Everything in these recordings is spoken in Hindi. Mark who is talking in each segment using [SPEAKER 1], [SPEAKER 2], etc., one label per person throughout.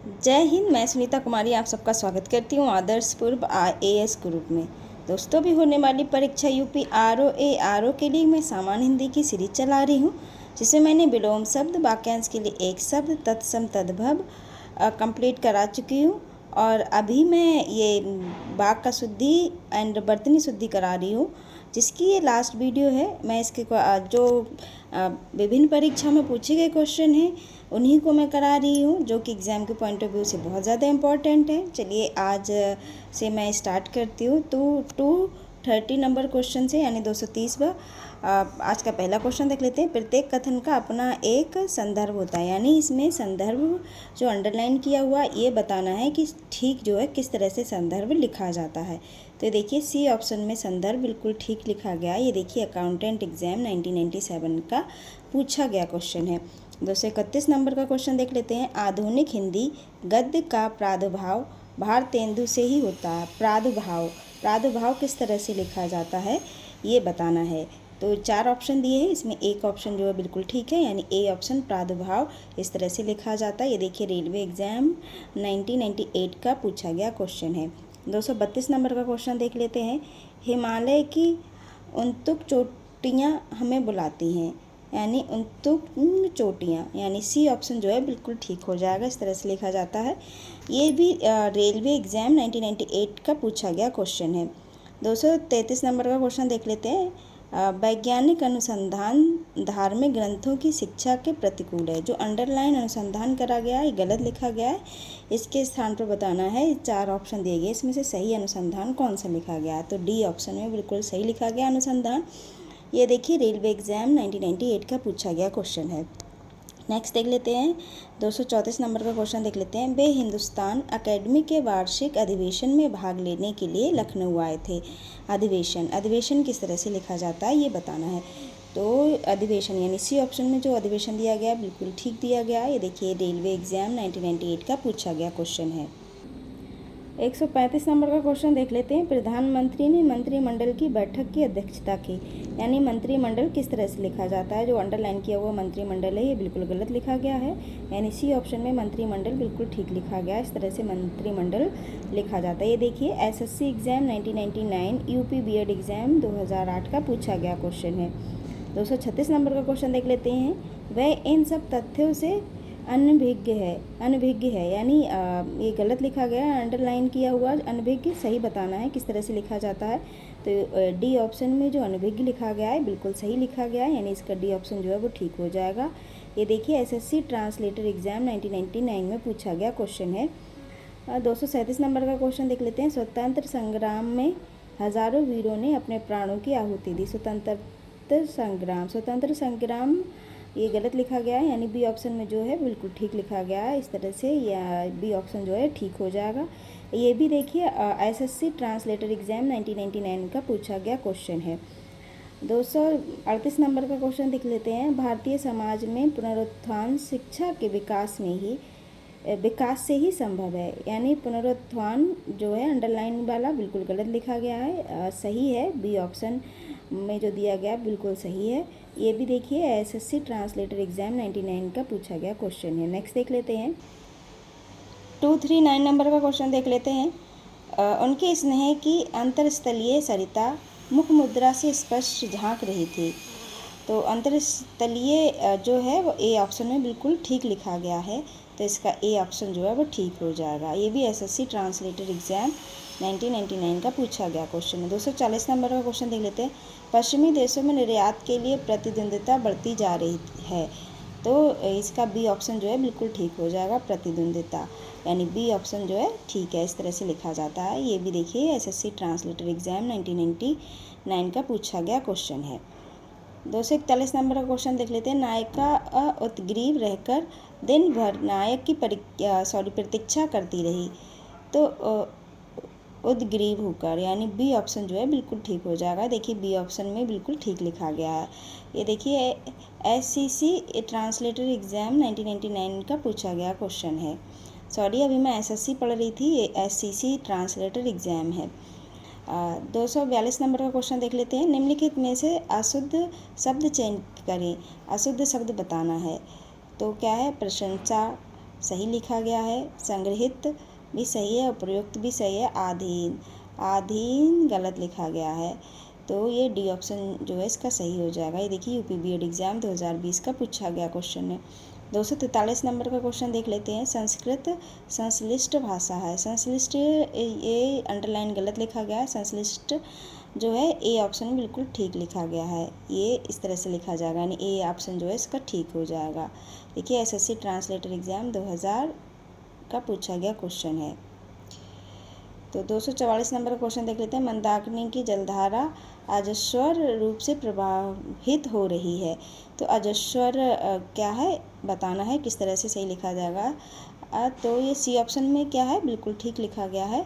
[SPEAKER 1] जय हिंद। मैं सुनीता कुमारी आप सबका स्वागत करती हूँ आदर्श पूर्व AS ग्रुप में। दोस्तों, भी होने वाली परीक्षा यूपी RO के लिए मैं सामान्य हिंदी की सीरीज चला रही हूँ, जिसमें मैंने विलोम शब्द, वाक्यांश के लिए एक शब्द, तत्सम तद्भव कंप्लीट करा चुकी हूँ। और अभी मैं ये वाक्य का शुद्धि एंड वर्तनी शुद्धि करा रही हूँ, जिसकी ये लास्ट वीडियो है। मैं इसके जो विभिन्न परीक्षाओं में पूछे गए क्वेश्चन हैं उन्हीं को मैं करा रही हूँ, जो कि एग्ज़ाम के पॉइंट ऑफ व्यू से बहुत ज़्यादा इम्पॉर्टेंट है। चलिए आज से मैं स्टार्ट करती हूँ। 230 नंबर क्वेश्चन से, यानी 230वां आज का पहला क्वेश्चन देख लेते हैं। प्रत्येक कथन का अपना एक संदर्भ होता है, यानी इसमें संदर्भ जो अंडरलाइन किया हुआ ये बताना है कि ठीक जो है किस तरह से संदर्भ लिखा जाता है। तो देखिए सी ऑप्शन में संदर्भ बिल्कुल ठीक लिखा गया। ये देखिए अकाउंटेंट एग्जाम 1997 का पूछा गया क्वेश्चन है। 231 नंबर का क्वेश्चन देख लेते हैं। आधुनिक हिंदी गद्य का प्रादुर्भाव भारतेंदु से ही होता है। प्रादुर्भाव किस तरह से लिखा जाता है ये बताना है। तो 4 ऑप्शन दिए हैं, इसमें एक ऑप्शन जो है बिल्कुल ठीक है, यानी ए ऑप्शन प्रादुर्भाव इस तरह से लिखा जाता है। ये देखिए रेलवे एग्जाम 1998 का पूछा गया क्वेश्चन है। 232 नंबर का क्वेश्चन देख लेते हैं। हिमालय की उनतुक चोटियाँ हमें बुलाती हैं, यानी उनतुक चोटियाँ, यानी सी ऑप्शन जो है बिल्कुल ठीक हो जाएगा। इस तरह से लिखा जाता है। ये भी रेलवे एग्जाम 1998 का पूछा गया क्वेश्चन है। 233 नंबर का क्वेश्चन देख लेते हैं। वैज्ञानिक अनुसंधान धार्मिक ग्रंथों की शिक्षा के प्रतिकूल है। जो अंडरलाइन अनुसंधान करा गया है गलत लिखा गया है, इसके स्थान पर बताना है। 4 ऑप्शन दिए गए, इसमें से सही अनुसंधान कौन सा लिखा गया है। तो डी ऑप्शन में बिल्कुल सही लिखा गया अनुसंधान। ये देखिए रेलवे एग्जाम 1998 का पूछा गया क्वेश्चन है। नेक्स्ट देख लेते हैं। 234 नंबर का क्वेश्चन देख लेते हैं। वे हिंदुस्तान अकेडमी के वार्षिक अधिवेशन में भाग लेने के लिए लखनऊ आए थे। अधिवेशन किस तरह से लिखा जाता है ये बताना है। तो अधिवेशन यानी सी ऑप्शन में जो अधिवेशन दिया गया बिल्कुल ठीक दिया गया है। ये देखिए रेलवे एग्जाम 1998 का पूछा गया क्वेश्चन है। 135 नंबर का क्वेश्चन देख लेते हैं। प्रधानमंत्री ने मंत्रिमंडल की बैठक की अध्यक्षता की, यानी मंत्रिमंडल किस तरह से लिखा जाता है। जो अंडरलाइन किया हुआ मंत्रिमंडल है ये बिल्कुल गलत लिखा गया है, यानी सी ऑप्शन में मंत्रिमंडल बिल्कुल ठीक लिखा गया है। इस तरह से मंत्रिमंडल लिखा जाता है। ये देखिए SSC exam 1999 UP BEd exam 2008 का पूछा गया क्वेश्चन है। 236 नंबर का क्वेश्चन देख लेते हैं। वह इन सब तथ्यों से अनभिज्ञ है, यानी ये गलत लिखा गया है। अंडरलाइन किया हुआ अनभिज्ञ सही बताना है किस तरह से लिखा जाता है। तो डी ऑप्शन में जो अनभिज्ञ लिखा गया है बिल्कुल सही लिखा गया है, यानी इसका डी ऑप्शन जो है वो ठीक हो जाएगा। ये देखिए SSC ट्रांसलेटर एग्जाम 1999 में पूछा गया क्वेश्चन है। 237 नंबर का क्वेश्चन देख लेते हैं। स्वतंत्र संग्राम में हजारों वीरों ने अपने प्राणों की आहुति दी। स्वतंत्र संग्राम ये गलत लिखा गया है, यानी बी ऑप्शन में जो है बिल्कुल ठीक लिखा गया है। इस तरह से या बी ऑप्शन जो है ठीक हो जाएगा। ये भी देखिए SSC ट्रांसलेटर एग्जाम 1999 का पूछा गया क्वेश्चन है। 238 नंबर का क्वेश्चन देख लेते हैं। भारतीय समाज में पुनरुत्थान शिक्षा के विकास से ही संभव है, यानी पुनरुत्थान जो है अंडरलाइन वाला बिल्कुल गलत लिखा गया है। सही है, बी ऑप्शन में जो दिया गया बिल्कुल सही है। ये भी देखिए SSC ट्रांसलेटर एग्जाम 99 का पूछा गया क्वेश्चन है। नेक्स्ट देख लेते हैं। 239 नंबर का क्वेश्चन देख लेते हैं। उनके स्नेह की अंतरस्थलीय सरिता मुख मुद्रा से स्पष्ट झांक रही थी। तो अंतरस्थलीय जो है वो ए ऑप्शन में बिल्कुल ठीक लिखा गया है, तो इसका ए ऑप्शन जो है वो ठीक हो जाएगा। ये भी SSC ट्रांसलेटर एग्जाम 1999 का पूछा गया क्वेश्चन है। 240 नंबर का क्वेश्चन देख लेते हैं। पश्चिमी देशों में निर्यात के लिए प्रतिद्वंद्विता बढ़ती जा रही है, तो इसका बी ऑप्शन जो है बिल्कुल ठीक हो जाएगा। प्रतिद्वंद्विता यानी बी ऑप्शन जो है ठीक है, इस तरह से लिखा जाता है। ये भी देखिए SSC ट्रांसलेटर एग्जाम 1999 का पूछा गया क्वेश्चन है। 241 नंबर का क्वेश्चन देख लेते हैं। नायिका उत्ग्रीव रहकर दिन भर नायक की प्रतीक्षा करती रही, तो उद्ग्रीव होकर, यानी बी ऑप्शन जो है बिल्कुल ठीक हो जाएगा। देखिए बी ऑप्शन में बिल्कुल ठीक लिखा गया है। ये देखिए SCC ट्रांसलेटर एग्जाम 1999 का पूछा गया क्वेश्चन है। सॉरी, अभी मैं SSC पढ़ रही थी, ये SCC ट्रांसलेटर एग्जाम है। 242 नंबर का क्वेश्चन देख लेते हैं। निम्नलिखित में से अशुद्ध शब्द चयन करें। अशुद्ध शब्द बताना है, तो क्या है। प्रशंसा, सही लिखा गया है। संग्रहित भी सही है, उपयुक्त भी सही है। आधीन गलत लिखा गया है। तो ये डी ऑप्शन जो है इसका सही हो जाएगा। ये देखिए यूपी बीएड एग्ज़ाम 2020 का पूछा गया क्वेश्चन है। 243 नंबर का क्वेश्चन देख लेते हैं। संस्कृत संश्लिष्ट भाषा है। संश्लिष्ट ये अंडरलाइन गलत लिखा गया है। संश्लिष्ट जो है ए ऑप्शन बिल्कुल ठीक लिखा गया है। ये इस तरह से लिखा जाएगा, यानी ए ऑप्शन जो है इसका ठीक हो जाएगा। देखिए एसएससी ट्रांसलेटर एग्ज़ाम 2000 का पूछा गया क्वेश्चन है। तो 244 नंबर का क्वेश्चन देख लेते हैं। मंदाकिनी की जलधारा अजस्वर रूप से प्रवाहित हो रही है। तो अजस्वर क्या है बताना है, किस तरह से सही लिखा जाएगा। तो ये सी ऑप्शन में क्या है, बिल्कुल ठीक लिखा गया है।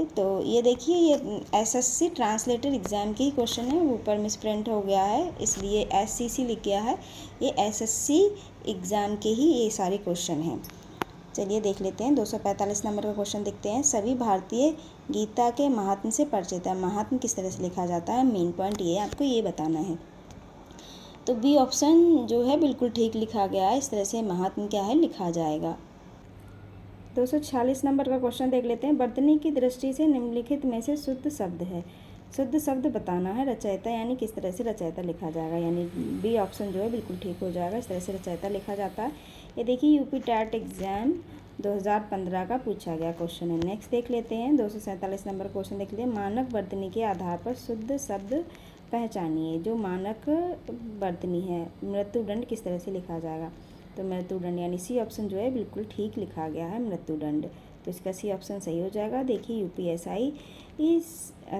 [SPEAKER 1] तो ये देखिए ये एसएससी ट्रांसलेटर एग्ज़ाम के ही क्वेश्चन है, ऊपर मिसप्रिंट हो गया है इसलिए एससीसी लिख गया है। ये एसएससी एग्ज़ाम के ही ये सारे क्वेश्चन हैं। चलिए देख लेते हैं। 245 नंबर का क्वेश्चन देखते हैं। सभी भारतीय गीता के महात्म से परिचित है। महात्म किस तरह से लिखा जाता है, मेन पॉइंट ये आपको ये बताना है। तो बी ऑप्शन जो है बिल्कुल ठीक लिखा गया है। इस तरह से महात्म क्या है लिखा जाएगा। 246 नंबर का क्वेश्चन देख लेते हैं। वर्तनी की दृष्टि से निम्नलिखित में से शुद्ध शब्द है। शुद्ध शब्द बताना है। रचयिता यानी किस तरह से रचयिता लिखा जाएगा, यानी बी ऑप्शन जो है बिल्कुल ठीक हो जाएगा। इस तरह से रचयिता लिखा जाता है। ये देखिए यूपी टैट एग्ज़ाम 2015 का पूछा गया क्वेश्चन है। नेक्स्ट देख लेते हैं। 247 नंबर क्वेश्चन देख लेते हैं। मानक वर्तनी के आधार पर शुद्ध शब्द पहचानिए। जो मानक वर्तनी है, मृत्युदंड किस तरह से लिखा जाएगा। तो मृत्युदंड यानी सी ऑप्शन जो है बिल्कुल ठीक लिखा गया है, मृत्युदंड। तो इसका सी ऑप्शन सही हो जाएगा। देखिए यूपीएसआई इस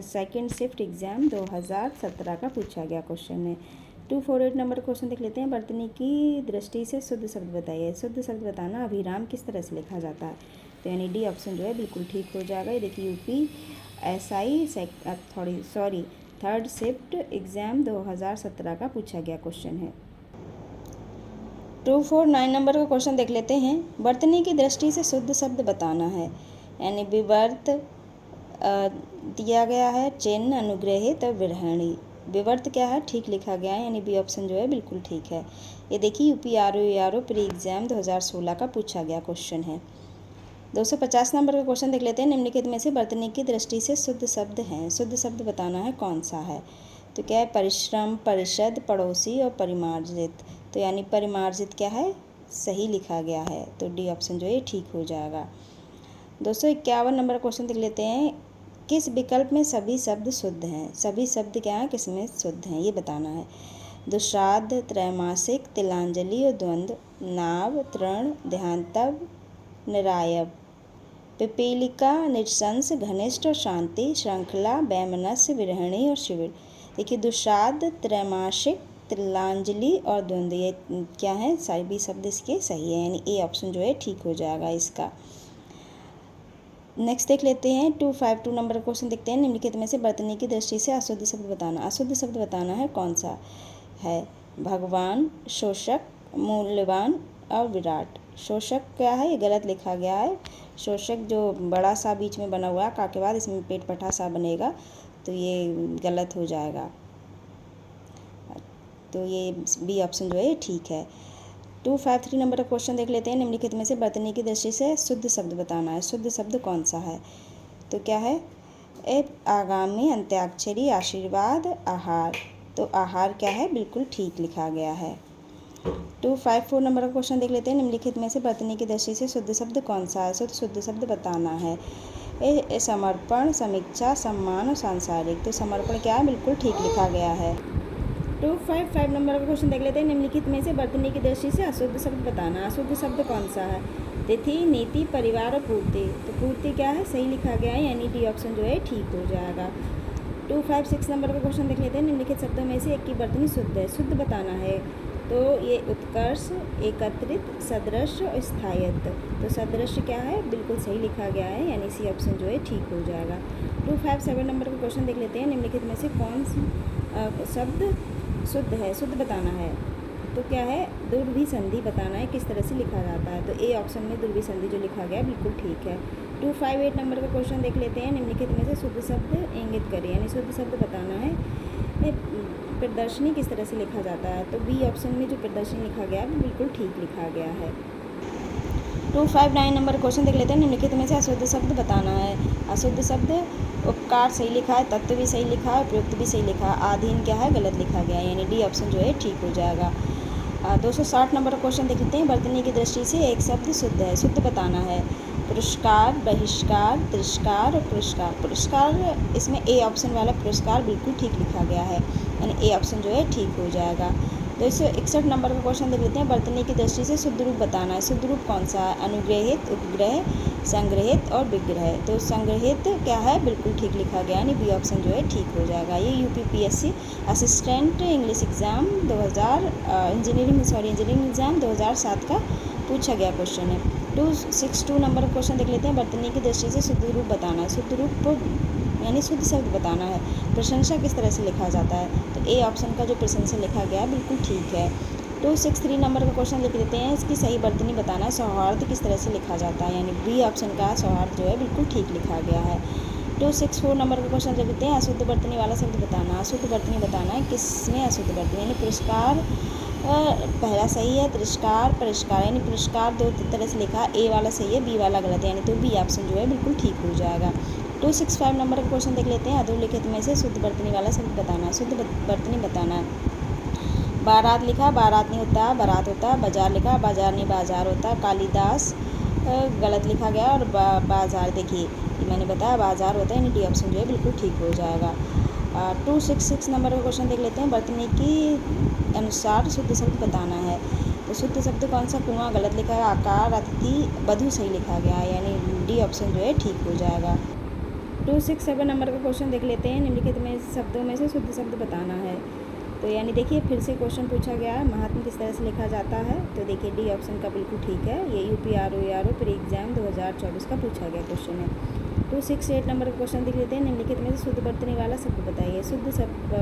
[SPEAKER 1] सेकेंड शिफ्ट एग्ज़ाम 2017 का पूछा गया क्वेश्चन है। 248 नंबर क्वेश्चन देख लेते हैं। वर्तनी की दृष्टि से शुद्ध शब्द बताइए। शुद्ध शब्द बताना, अभिराम किस तरह से लिखा जाता है। तो यानी डी ऑप्शन जो है बिल्कुल ठीक हो जाएगा। ये देखिए यूपीएसआई थर्ड शिफ्ट एग्ज़ाम 2017 का पूछा गया क्वेश्चन है। 249 नंबर का क्वेश्चन देख लेते हैं। वर्तनी की दृष्टि से शुद्ध शब्द बताना है, यानी विवर्त दिया गया है, चिन्ह, अनुग्रहित और विरहणी। विवर्त क्या है, ठीक लिखा गया है, यानी बी ऑप्शन जो है बिल्कुल ठीक है। ये देखिए यूपी आरओ प्री एग्ज़ाम 2016 का पूछा गया क्वेश्चन है। 250 नंबर का क्वेश्चन देख लेते हैं। निम्नलिखित में से वर्तनी की दृष्टि से शुद्ध शब्द हैं। शुद्ध शब्द बताना है कौन सा है। तो क्या है, परिश्रम, परिषद, पड़ोसी और परिमार्जित। तो यानी परिमार्जित क्या है, सही लिखा गया है। तो डी ऑप्शन जो है ठीक हो जाएगा। 251 नंबर क्वेश्चन देख लेते हैं। किस विकल्प में सभी शब्द शुद्ध हैं। सभी शब्द क्या हैं, किस में शुद्ध हैं, ये बताना है। दुश्राद्ध, त्रैमासिक, तिलांजलि और द्वंद्व, नाव, तृण, देहांतव, निरायव, पिपीलिका, निशंस, घनिष्ठ और शांति, श्रृंखला, वैमनस्य, विरहणी और शिविर। देखिए दुश्राद्ध, त्रैमासिक, तिलांजलि और द्वंद्व ये क्या है, सभी शब्द इसके सही है, यानी ए ऑप्शन जो है ठीक हो जाएगा इसका। नेक्स्ट देख लेते हैं। 252 नंबर क्वेश्चन देखते हैं। निम्नलिखित में से वर्तनी की दृष्टि से अशुद्ध शब्द बताना। अशुद्ध शब्द बताना है कौन सा है। भगवान, शोषक, मूल्यवान और विराट। शोषक क्या है, ये गलत लिखा गया है। शोषक जो बड़ा सा बीच में बना हुआ है का के बाद इसमें पेट पठा सा बनेगा, तो ये गलत हो जाएगा। तो ये बी ऑप्शन जो है ठीक है। 253 नंबर का क्वेश्चन देख लेते हैं। निम्नलिखित में से वर्तनी की दृष्टि से शुद्ध शब्द बताना है। शुद्ध शब्द कौन सा है। तो क्या है, आगामी, अंत्याक्षरी, आशीर्वाद, आहार। तो आहार क्या है, बिल्कुल ठीक लिखा गया है। 254 नंबर का क्वेश्चन देख लेते हैं। निम्नलिखित में से वर्तनी की दृष्टि से शुद्ध शब्द कौन सा है। शुद्ध शब्द बताना है। समर्पण, समीक्षा, सम्मान और सांसारिक। तो समर्पण क्या है, बिल्कुल ठीक लिखा गया है। 255 नंबर का क्वेश्चन देख लेते हैं। निम्नलिखित में से वर्तनी की दृष्टि से अशुद्ध शब्द बताना। अशुद्ध शब्द कौन सा है। तिथि, नीति, परिवार और पूर्ति। तो पूर्ति क्या है, सही लिखा गया है, यानी डी ऑप्शन जो है ठीक हो जाएगा। 256 नंबर का क्वेश्चन देख लेते हैं। निम्नलिखित शब्दों में से एक की वर्तनी शुद्ध है। शुद्ध बताना है। तो ये उत्कर्ष, एकत्रित, सदृश और स्थायित्व। तो सदृश क्या है, बिल्कुल सही लिखा गया है, यानी सी ऑप्शन जो है ठीक हो जाएगा। 257 नंबर का क्वेश्चन देख लेते हैं। निम्नलिखित में से कौन शब्द शुद्ध है। शुद्ध बताना है। तो क्या है, दुर्भी संधि बताना है, किस तरह से लिखा जाता है। तो ए ऑप्शन में दुर्भी संधि जो लिखा गया बिल्कुल ठीक है। 258 नंबर का क्वेश्चन देख लेते हैं। निम्नलिखित में से शुद्ध शब्द इंगित करें, यानी शुद्ध शब्द बताना है। प्रदर्शनी किस तरह से लिखा जाता है। तो बी ऑप्शन में जो प्रदर्शनी लिखा गया है वो बिल्कुल ठीक लिखा गया है। 259 नंबर क्वेश्चन देख लेते हैं। निम्नलिखित में से अशुद्ध शब्द बताना है। अशुद्ध शब्द उपकार सही लिखा है, तत्व भी सही लिखा है, प्रयुक्त भी सही लिखा है, अधीन क्या है गलत लिखा गया है, यानी डी ऑप्शन जो है ठीक हो जाएगा। 260 नंबर क्वेश्चन देख लेते हैं। वर्तनी की दृष्टि से एक शब्द शुद्ध है, शुद्ध बताना है। पुरस्कार, बहिष्कार, तिरस्कार और पुरस्कार। पुरस्कार इसमें ए ऑप्शन वाला पुरस्कार बिल्कुल ठीक लिखा गया है, यानी ए ऑप्शन जो है ठीक हो जाएगा। 261 नंबर का क्वेश्चन देख लेते हैं। वर्तनी की दृष्टि से शुद्ध रूप बताना है। शुद्ध रूप कौन सा है? अनुग्रहित, उपग्रह, संग्रहित और विग्रह। तो संग्रहित क्या है बिल्कुल ठीक लिखा गया, यानी बी ऑप्शन जो है ठीक हो जाएगा। ये UPPSC assistant English exam 2000 engineering exam 2007 का पूछा गया क्वेश्चन है। 262 नंबर का क्वेश्चन देख लेते हैं। वर्तनी की दृष्टि से शुद्ध रूप बताना है। शुद्ध रूप यानी शुद्ध शब्द बताना है। प्रशंसा किस तरह से लिखा जाता है? तो ए ऑप्शन का जो प्रशंसा लिखा गया बिल्कुल ठीक है। 263 नंबर का क्वेश्चन लिख लेते हैं। इसकी सही वर्तनी बताना है। सौहार्द किस तरह से लिखा जाता है? यानी बी ऑप्शन का सौहार्द जो है बिल्कुल ठीक लिखा गया है। 264 नंबर का क्वेश्चन लिख लेते हैं। अशुद्ध वर्तनी वाला शब्द बताना। अशुद्ध वर्तनी बताना है किसमें अशुद्ध वर्तनी, यानी पुरस्कार पहला सही है, तिरस्कार, परिष्कार, यानी पुरस्कार दो तरह से लिखा, ए वाला सही है, बी वाला गलत है, यानी तो बी ऑप्शन जो है बिल्कुल ठीक हो जाएगा। 265 नंबर का क्वेश्चन देख लेते हैं। अधोलिखित में से शुद्ध वर्तनी वाला शब्द बताना है। शुद्ध वर्तनी बताना है। बारात लिखा, बारात नहीं होता, बारात होता। बाजार लिखा, बाजार नहीं बाजार होता। कालिदास गलत लिखा गया, और बाजार देखिए मैंने बताया बाजार होता है, यानी डी ऑप्शन जो है बिल्कुल ठीक हो जाएगा। 266 नंबर का क्वेश्चन देख लेते हैं। वर्तनी की अनुसार शुद्ध शब्द बताना है। तो शुद्ध शब्द कौन सा? कुआं गलत लिखा है, आकार, अतिथि, वधु सही लिखा गया है, यानी डी ऑप्शन जो है ठीक हो जाएगा। 267 नंबर का क्वेश्चन देख लेते हैं। निम्नलिखित में शब्दों में से शुद्ध शब्द बताना है। तो यानी देखिए फिर से क्वेश्चन पूछा गया है, महात्मा किस तरह से लिखा जाता है? तो देखिए डी ऑप्शन का बिल्कुल ठीक है। ये यूपीआरओ प्री एग्जाम 2024 का पूछा गया क्वेश्चन है। 268 नंबर का क्वेश्चन देख लेते हैं। निम्नलिखित में से शुद्ध वर्तनी वाला शब्द बताइए। शुद्ध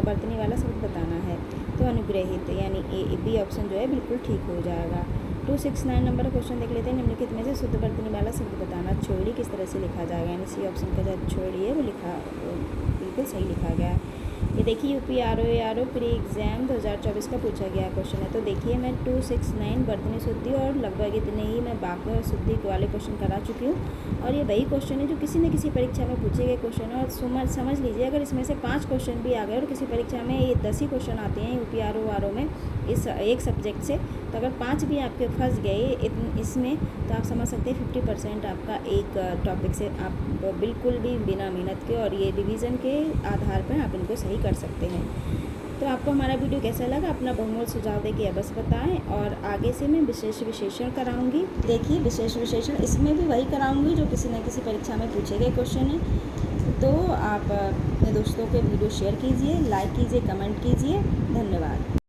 [SPEAKER 1] वर्तनी वाला शब्द बताना है। तो अनुग्रहित, यानी ए बी ऑप्शन जो है बिल्कुल ठीक हो जाएगा। 269 नंबर का क्वेश्चन देख लेते हैं। निम्नलिखित में से शुद्ध वर्तनी वाला शब्द बताना। छोड़ी किस तरह से लिखा जाएगा, यानी सी ऑप्शन का जो छोड़ी है वो बिल्कुल सही लिखा गया है। ये देखिए यूपीआरओ प्री एग्जाम 2024 का पूछा गया क्वेश्चन है। तो देखिए मैं 269 वर्तनी शुद्धि और लगभग इतने ही मैं वाक्य और शुद्धि वाले क्वेश्चन करा चुकी हूँ, और ये वही क्वेश्चन है जो किसी न किसी परीक्षा में पूछे गए क्वेश्चन है। और समझ लीजिए अगर इसमें से 5 क्वेश्चन भी आ गए और किसी परीक्षा में ये 10 ही क्वेश्चन आते हैं यूपीआरओ में इस एक सब्जेक्ट से, तो अगर 5 भी आपके फंस गए इसमें, तो आप समझ सकते हैं 50% आपका एक टॉपिक से आप बिल्कुल भी बिना मेहनत के और ये रिवीजन के आधार पर आप इनको सही कर सकते हैं। तो आपको हमारा वीडियो कैसा लगा अपना बहुमूल्य सुझाव देके अवश्य बताएं, और आगे से मैं विशेष विशेषण कराऊंगी। देखिए विशेष विशेषण इसमें भी वही कराऊंगी जो किसी न किसी परीक्षा में पूछे गए क्वेश्चन है। तो आप अपने दोस्तों के वीडियो शेयर कीजिए, लाइक कीजिए, कमेंट कीजिए। धन्यवाद।